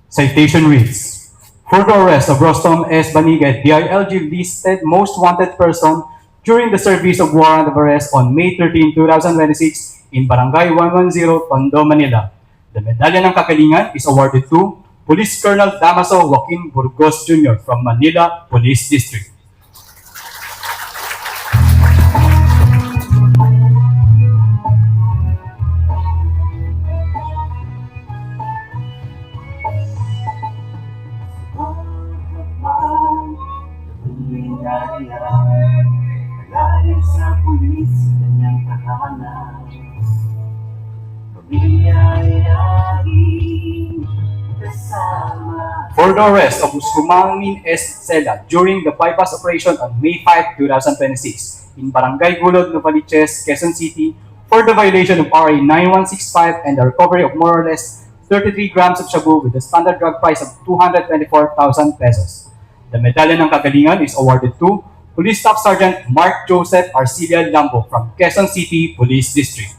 Citation reads, for the arrest of Rostom S. Banigay, DILG listed most wanted person during the service of warrant of arrest on May 13, 2026 in Barangay 110, Tondo, Manila. The Medalya ng Kagalingan is awarded to Police Colonel Damaso Joaquin Burgos Jr. from Manila Police District. Galing sa pulis, kanyang tahanan. Pamilya'y laging kasama. For the arrest of Uskumamin S. Cela during the bypass operation on May 5, 2026 in Barangay Gulod, Novaliches, Quezon City for the violation of RA 9165 and the recovery of more or less 33 grams of shabu with a standard drug price of 224,000 pesos. The Medalya ng Kagalingan is awarded to Police Staff Sergeant Mark Joseph Arcilla Lambo from Quezon City Police District.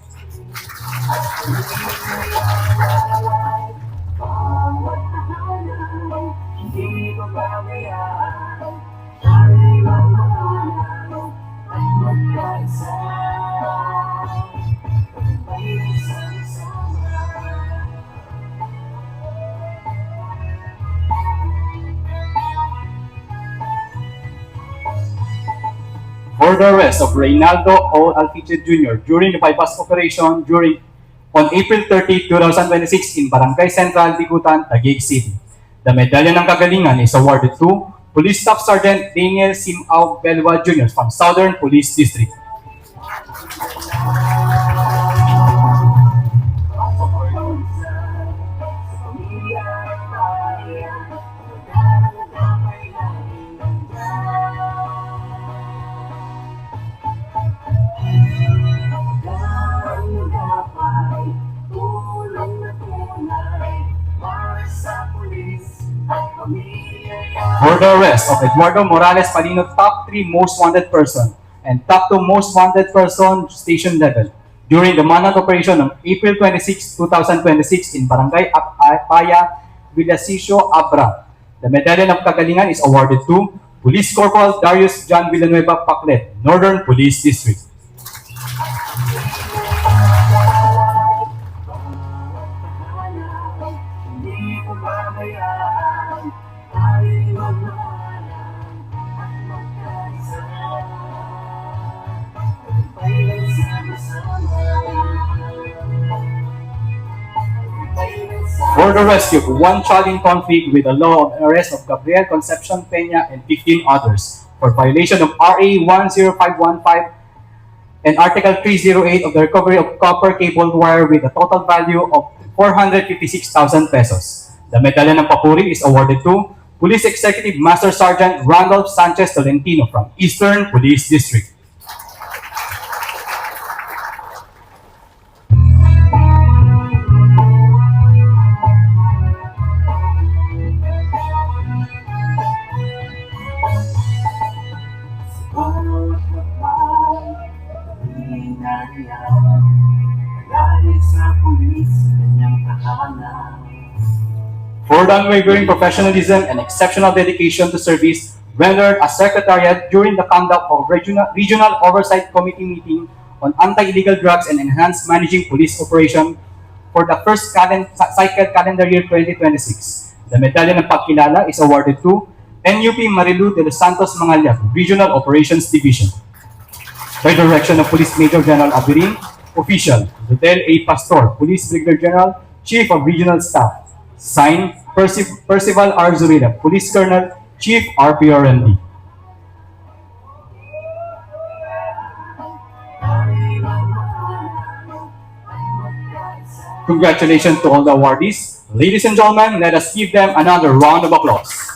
Bawat tahanan, hindi mababayaan. Tayo'y mamahalan at magkaisa. Tayo'y sama-sama. For the arrest of Reynaldo O. Alfiche Jr. during the bypass operation on April 30, 2026 in Barangay Central, Bigutan, Taguig City. The Medalya ng Kagalingan is awarded to Police Staff Sergeant Daniel Simao Belwa Jr. from Southern Police District. For the arrest of Eduardo Morales Palino, top 3 most wanted person and top 2 most wanted person station level during the manhunt operation on April 26, 2026 in Barangay Apaya, Villasisio, Abra. The Medalya ng Kagalingan is awarded to Police Corporal Darius John Villanueva Paclet, Northern Police District. Hindi mababayaan. Tayo'y magmahalan at magkaisa. Tayo'y sama-sama. For the rescue of one child in conflict with the law of arrest of Gabriel Concepcion Peña and 15 others for violation of RA 10515 and Article 308 of the recovery of copper cable wire with a total value of 456,000 pesos. The Medalya ng Papuri is awarded to Police Executive Master Sergeant Randolph Sanchez Tolentino from Eastern Police District. Bawat kapal, pagiging nariyan. Galing sa pulis, kanyang tahanan. For the unwavering professionalism and exceptional dedication to service rendered as Secretariat during the conduct of Regional Oversight Committee meeting on Anti-Illegal Drugs and Enhanced Managing Police Operation for the first cycle calendar year 2026. The Medalya ng Pagkilala is awarded to NUP Marilu de los Santos Mangalyag, Regional Operations Division. By direction of Police Major General Abirin, Official, Rodel A. Pastor, Police Brigadier General, Chief of Regional Staff. Signed, Percival R. Zurita, Police Colonel, Chief RPRMD. Congratulations to all the awardees. Ladies and gentlemen, let us give them another round of applause.